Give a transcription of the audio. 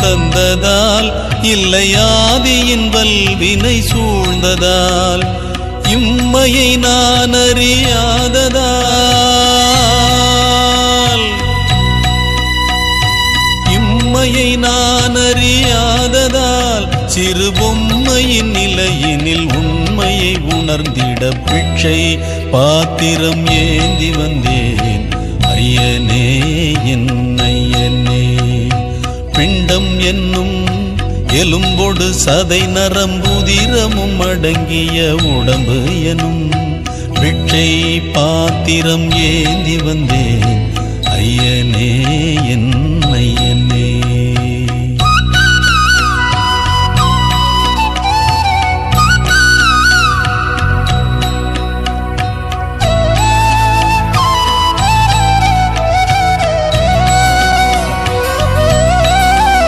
பிறந்ததால் இல்லையாதியின் வல்வினை சூழ்ந்ததால் இம்மையை நான் அறியாததால் சிறு பொம்மையின் நிலையினில் உண்மையை உணர்ந்திட பிச்சை பாத்திரம் ஏந்தி வந்தேன். ஐயனே என் ஐயனே, பிண்டம் என்னும் எலும்பொடு சதை நரம்புதிரமும் அடங்கிய உடம்பு எனும் பிச்சை பாத்திரம் ஏந்தி வந்தேன். ஐயனே என் ஐயனே.